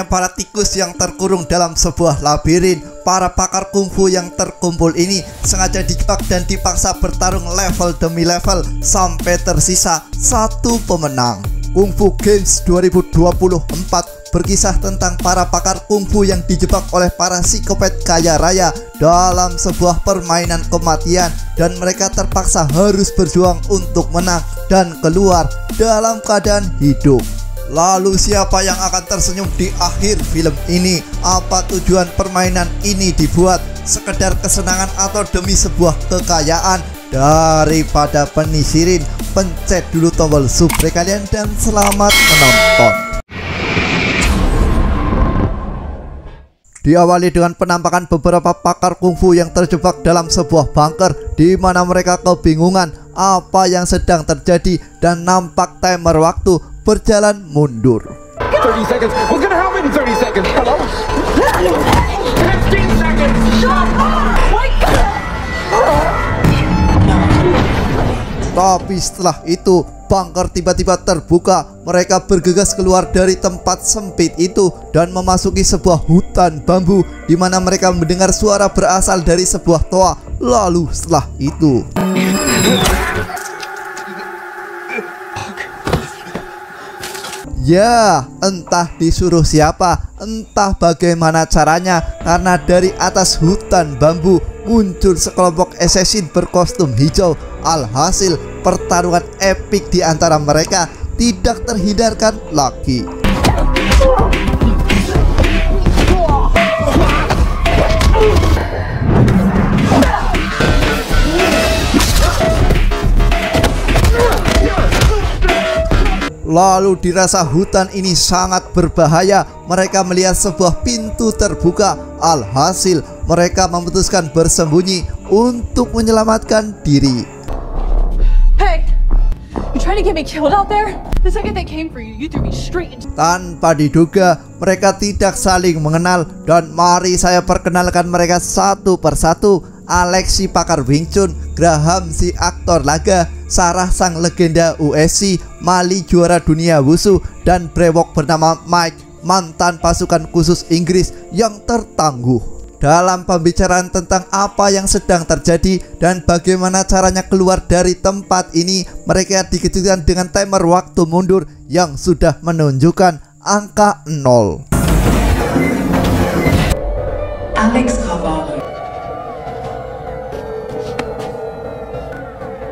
layaknya para tikus yang terkurung dalam sebuah labirin, para pakar kungfu yang terkumpul ini sengaja dijebak dan dipaksa bertarung level demi level sampai tersisa satu pemenang. Kungfu Games 2024 berkisah tentang para pakar kungfu yang dijebak oleh para psikopat kaya raya dalam sebuah permainan kematian, dan mereka terpaksa harus berjuang untuk menang dan keluar dalam keadaan hidup. Lalu siapa yang akan tersenyum di akhir film ini? Apa tujuan permainan ini dibuat? Sekedar kesenangan atau demi sebuah kekayaan? Daripada penisirin, pencet dulu tombol subscribe kalian dan selamat menonton. Diawali dengan penampakan beberapa pakar kungfu yang terjebak dalam sebuah bunker, di mana mereka kebingungan apa yang sedang terjadi, dan nampak timer waktu berjalan mundur. 30 seconds. What's gonna happen in 30 seconds? Hello? 15 seconds. Shut up! My God! Tapi setelah itu bunker tiba-tiba terbuka. Mereka bergegas keluar dari tempat sempit itu dan memasuki sebuah hutan bambu, di mana mereka mendengar suara berasal dari sebuah toa. Lalu setelah itu ya, entah disuruh siapa, entah bagaimana caranya, karena dari atas hutan bambu muncul sekelompok assassin berkostum hijau. Alhasil pertarungan epik di antara mereka tidak terhindarkan lagi. Lalu dirasa hutan ini sangat berbahaya. Mereka melihat sebuah pintu terbuka. Alhasil mereka memutuskan bersembunyi untuk menyelamatkan diri. Hey, you trying to get me killed out there? The second they came for you, you threw me straight into... Tanpa diduga, mereka tidak saling mengenal, dan mari saya perkenalkan mereka satu persatu. Alex si pakar Wing Chun, Graham si aktor laga, Sarah sang legenda UFC, Mali juara dunia Wushu, dan brewok bernama Mike, mantan pasukan khusus Inggris yang tertangguh. Dalam pembicaraan tentang apa yang sedang terjadi dan bagaimana caranya keluar dari tempat ini, mereka dikejutkan dengan timer waktu mundur yang sudah menunjukkan angka 0. Alex Cavallo.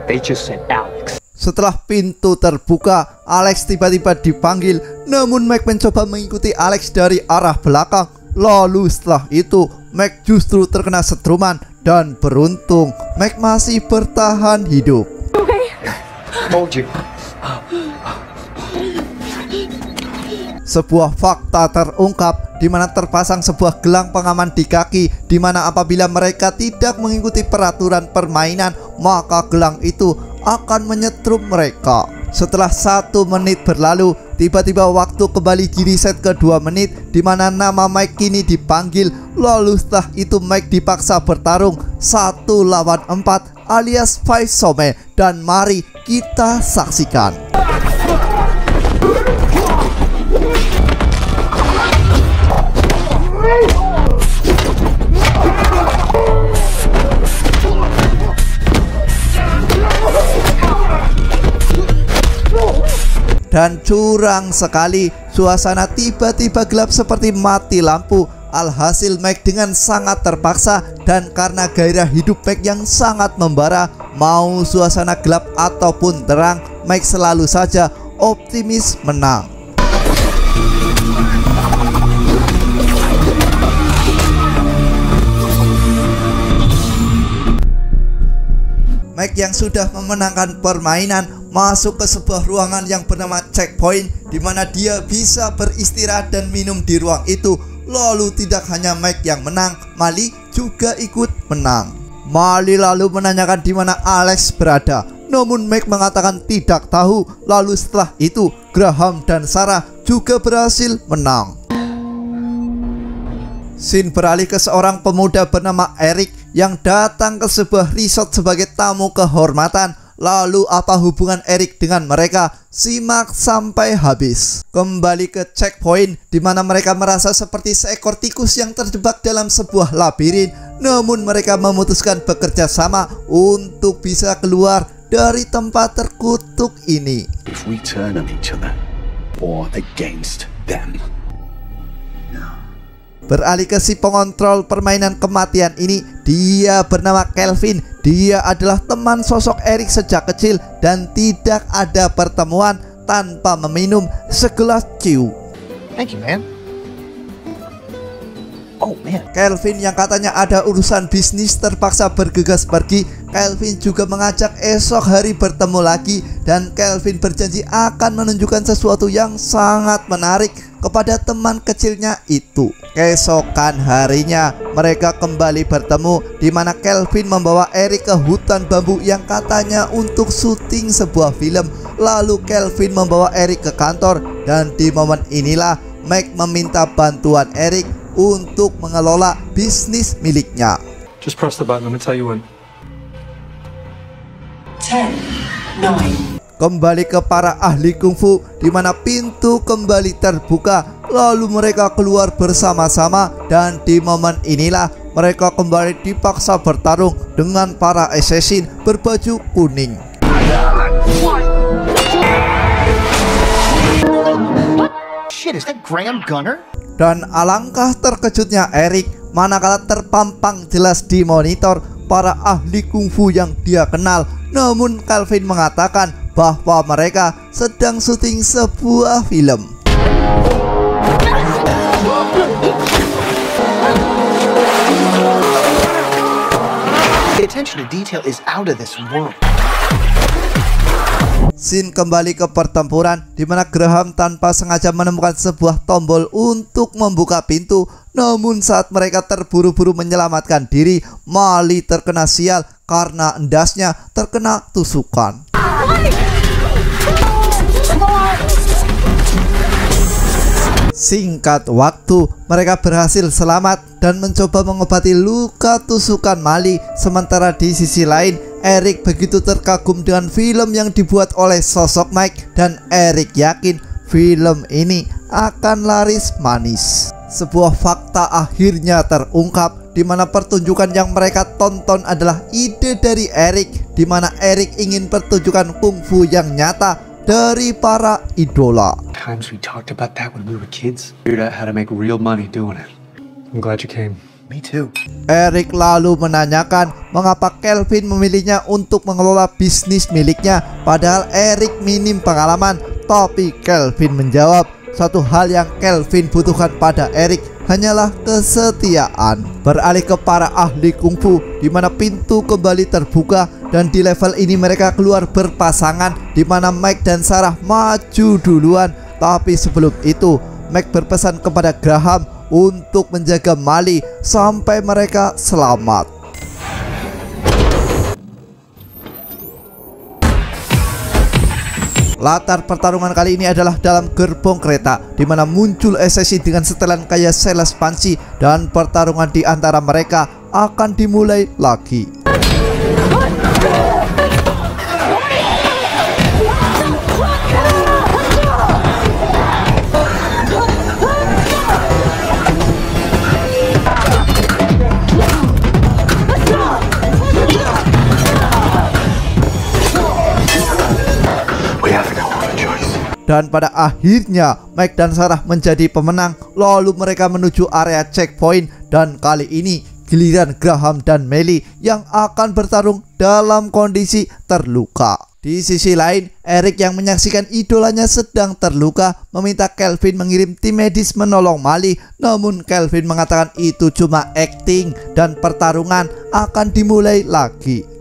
They just said Alex. Setelah pintu terbuka, Alex tiba-tiba dipanggil. Namun Mike mencoba mengikuti Alex dari arah belakang. Lalu setelah itu Mike justru terkena setruman, dan beruntung Mike masih bertahan hidup. Told you. Sebuah fakta terungkap, di mana terpasang sebuah gelang pengaman di kaki, di mana apabila mereka tidak mengikuti peraturan permainan, maka gelang itu akan menyetrum mereka. Setelah 1 menit berlalu, tiba-tiba waktu kembali di reset ke 2 menit, di mana nama Mike kini dipanggil. Lalu setelah itu Mike dipaksa bertarung 1 lawan 4 alias Five Some, dan mari kita saksikan. Dan curang sekali, suasana tiba-tiba gelap seperti mati lampu. Alhasil Mike dengan sangat terpaksa, dan karena gairah hidup Mike yang sangat membara, mau suasana gelap ataupun terang, Mike selalu saja optimis menang. Mike yang sudah memenangkan permainan masuk ke sebuah ruangan yang bernama checkpoint, di mana dia bisa beristirahat dan minum di ruang itu. Lalu tidak hanya Mike yang menang, Mali juga ikut menang. Mali lalu menanyakan di mana Alex berada, namun Mike mengatakan tidak tahu. Lalu setelah itu Graham dan Sarah juga berhasil menang. Scene beralih ke seorang pemuda bernama Eric yang datang ke sebuah resort sebagai tamu kehormatan. Lalu apa hubungan Eric dengan mereka? Simak sampai habis. Kembali ke checkpoint di mana mereka merasa seperti seekor tikus yang terjebak dalam sebuah labirin. Namun mereka memutuskan bekerja sama untuk bisa keluar dari tempat terkutuk ini. If we turn on each other or against them. Beralih ke si pengontrol permainan kematian ini, dia bernama Kelvin. Dia adalah teman sosok Eric sejak kecil dan tidak ada pertemuan tanpa meminum segelas ciu. Thank you, man. Oh, man. Kelvin yang katanya ada urusan bisnis terpaksa bergegas pergi. Kelvin juga mengajak esok hari bertemu lagi dan Kelvin berjanji akan menunjukkan sesuatu yang sangat menarik kepada teman kecilnya itu. Keesokan harinya mereka kembali bertemu di mana Kelvin membawa Eric ke hutan bambu yang katanya untuk syuting sebuah film. Lalu Kelvin membawa Eric ke kantor dan di momen inilah Mike meminta bantuan Eric untuk mengelola bisnis miliknya. Just press the button, let me tell you when. 10, 9. Kembali ke para ahli kungfu di mana pintu kembali terbuka. Lalu mereka keluar bersama-sama dan di momen inilah mereka kembali dipaksa bertarung dengan para assassin berbaju kuning. Shit, is that Graham Gunner? Dan alangkah terkejutnya Eric manakala terpampang jelas di monitor para ahli kungfu yang dia kenal. Namun Kelvin mengatakan bahwa mereka sedang syuting sebuah film. The attention to detail is out of this world. Scene kembali ke pertempuran di mana Graham tanpa sengaja menemukan sebuah tombol untuk membuka pintu. Namun saat mereka terburu-buru menyelamatkan diri, Mali terkena sial karena endasnya terkena tusukan. Singkat waktu, mereka berhasil selamat dan mencoba mengobati luka tusukan Mali. Sementara di sisi lain, Eric begitu terkagum dengan film yang dibuat oleh sosok Mike dan Eric yakin film ini akan laris manis. Sebuah fakta akhirnya terungkap di mana pertunjukan yang mereka tonton adalah ide dari Eric, di mana Eric ingin pertunjukan kungfu yang nyata dari para idola. Times we talked about that when we were kids. Figured out how to make real money doing it. I'm glad you came. Me too. Eric lalu menanyakan mengapa Kelvin memilihnya untuk mengelola bisnis miliknya, padahal Eric minim pengalaman. Tapi Kelvin menjawab, satu hal yang Kelvin butuhkan pada Eric hanyalah kesetiaan. Beralih ke para ahli kungfu di mana pintu kembali terbuka dan di level ini mereka keluar berpasangan di mana Mike dan Sarah maju duluan. Tapi sebelum itu Mike berpesan kepada Graham untuk menjaga Mali sampai mereka selamat. Latar pertarungan kali ini adalah dalam gerbong kereta di mana muncul assassin dengan setelan kayak Sales Panci dan pertarungan di antara mereka akan dimulai lagi. Dan pada akhirnya Mike dan Sarah menjadi pemenang. Lalu mereka menuju area checkpoint dan kali ini giliran Graham dan Melly yang akan bertarung dalam kondisi terluka. Di sisi lain, Eric yang menyaksikan idolanya sedang terluka meminta Kelvin mengirim tim medis menolong Mali. Namun Kelvin mengatakan itu cuma acting dan pertarungan akan dimulai lagi.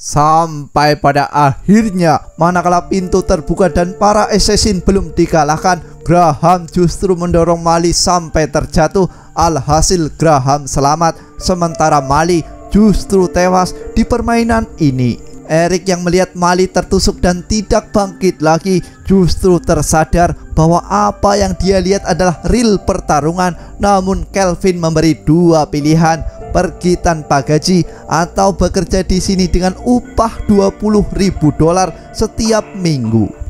Sampai pada akhirnya manakala pintu terbuka dan para assassin belum dikalahkan, Graham justru mendorong Mali sampai terjatuh. Alhasil Graham selamat, sementara Mali justru tewas di permainan ini. Eric yang melihat Mali tertusuk dan tidak bangkit lagi justru tersadar bahwa apa yang dia lihat adalah real pertarungan. Namun Kelvin memberi dua pilihan, pergi tanpa gaji atau bekerja di sini dengan upah $20.000 setiap minggu.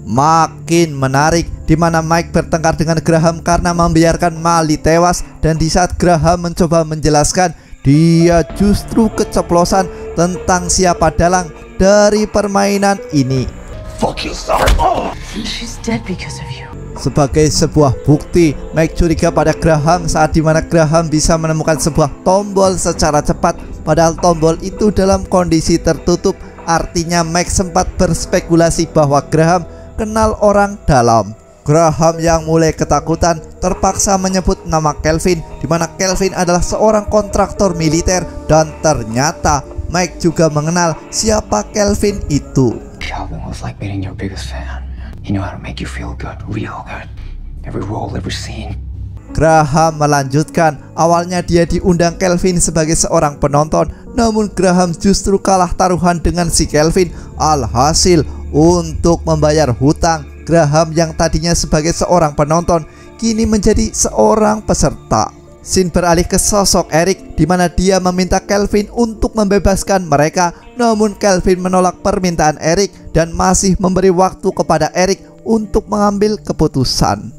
Makin menarik di mana Mike bertengkar dengan Graham karena membiarkan Mali tewas, dan di saat Graham mencoba menjelaskan, dia justru keceplosan tentang siapa dalang dari permainan ini. Fuck you, son. Oh. She's dead because of you. Sebagai sebuah bukti, Mike curiga pada Graham saat dimana Graham bisa menemukan sebuah tombol secara cepat, padahal tombol itu dalam kondisi tertutup. Artinya Mike sempat berspekulasi bahwa Graham kenal orang dalam. Graham yang mulai ketakutan terpaksa menyebut nama Kelvin, di mana Kelvin adalah seorang kontraktor militer, dan ternyata Mike juga mengenal siapa Kelvin itu. Calvin was like meeting your biggest fan. He knew how to make you feel good, real good. Every role, every scene. Graham melanjutkan, awalnya dia diundang Kelvin sebagai seorang penonton, namun Graham justru kalah taruhan dengan si Kelvin. Alhasil, untuk membayar hutang, Graham yang tadinya sebagai seorang penonton kini menjadi seorang peserta. Scene beralih ke sosok Eric, di mana dia meminta Kelvin untuk membebaskan mereka, namun Kelvin menolak permintaan Eric dan masih memberi waktu kepada Eric untuk mengambil keputusan.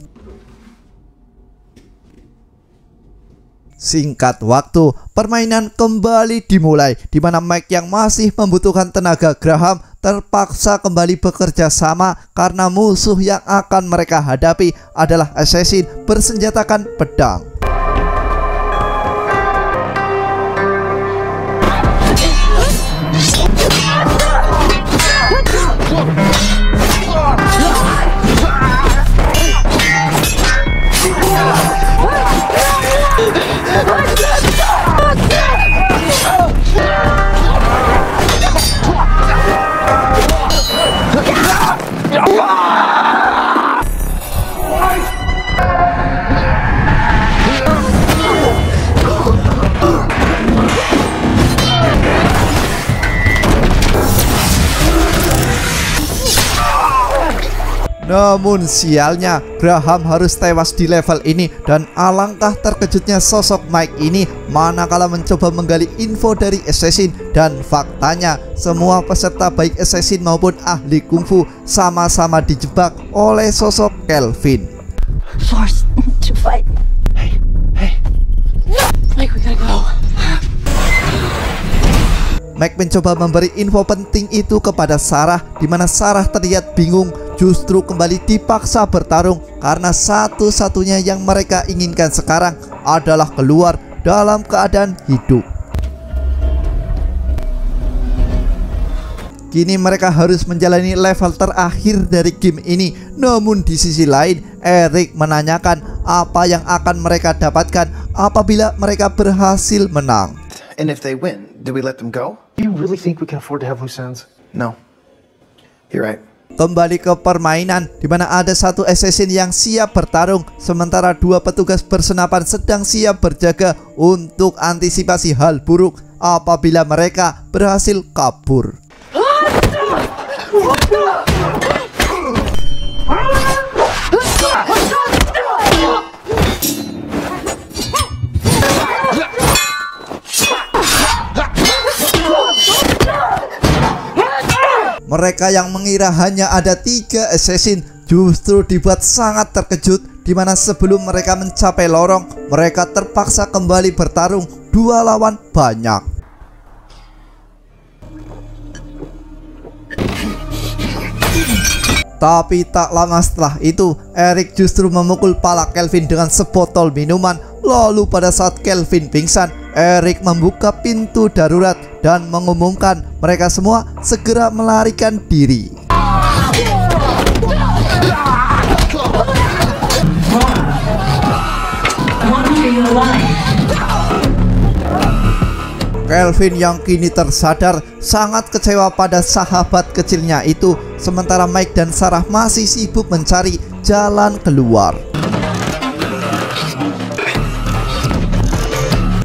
Singkat waktu, permainan kembali dimulai, di mana Mike yang masih membutuhkan tenaga Graham terpaksa kembali bekerja sama karena musuh yang akan mereka hadapi adalah assassin bersenjatakan pedang. Namun sialnya, Graham harus tewas di level ini, dan alangkah terkejutnya sosok Mike ini manakala mencoba menggali info dari assassin. Dan faktanya, semua peserta baik assassin maupun ahli kungfu sama-sama dijebak oleh sosok Kelvin. Forced to fight. Hey. Mike, we gotta go. Mike mencoba memberi info penting itu kepada Sarah, di mana Sarah terlihat bingung, justru kembali dipaksa bertarung karena satu-satunya yang mereka inginkan sekarang adalah keluar dalam keadaan hidup. Kini mereka harus menjalani level terakhir dari game ini. Namun di sisi lain, Eric menanyakan apa yang akan mereka dapatkan apabila mereka berhasil menang. And if they win, do we let them go? Do you really think we can afford to have loose ends? No. You're right. Kembali ke permainan, di mana ada satu assassin yang siap bertarung, sementara dua petugas bersenapan sedang siap berjaga untuk antisipasi hal buruk apabila mereka berhasil kabur. Mereka yang mengira hanya ada 3 assassin justru dibuat sangat terkejut, di mana sebelum mereka mencapai lorong, mereka terpaksa kembali bertarung 2 lawan banyak. Tapi tak lama setelah itu, Eric justru memukul pala Kelvin dengan sebotol minuman. Lalu pada saat Kelvin pingsan, Eric membuka pintu darurat dan mengumumkan mereka semua segera melarikan diri. Kelvin yang kini tersadar sangat kecewa pada sahabat kecilnya itu, sementara Mike dan Sarah masih sibuk mencari jalan keluar.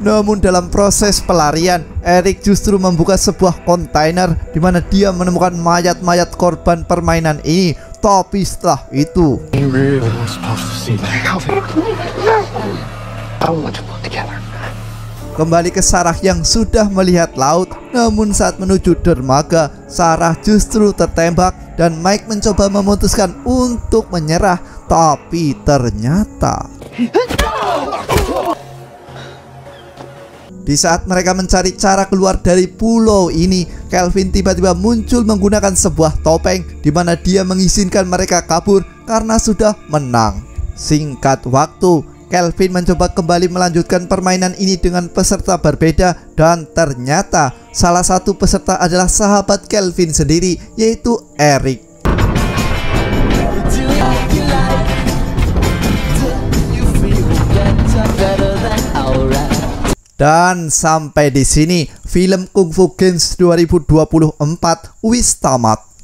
Namun dalam proses pelarian, Eric justru membuka sebuah kontainer di mana dia menemukan mayat-mayat korban permainan ini. Tapi setelah itu, You really were supposed to see that. Calvin. I want to put together. kembali ke Sarah yang sudah melihat laut. Namun saat menuju dermaga, Sarah justru tertembak dan Mike mencoba memutuskan untuk menyerah. Tapi ternyata di saat mereka mencari cara keluar dari pulau ini, Kelvin tiba-tiba muncul menggunakan sebuah topeng di mana dia mengizinkan mereka kabur karena sudah menang. Singkat waktu, Kelvin mencoba kembali melanjutkan permainan ini dengan peserta berbeda, dan ternyata salah satu peserta adalah sahabat Kelvin sendiri, yaitu Eric. Dan sampai di sini film Kung Fu Games 2024 wis tamat.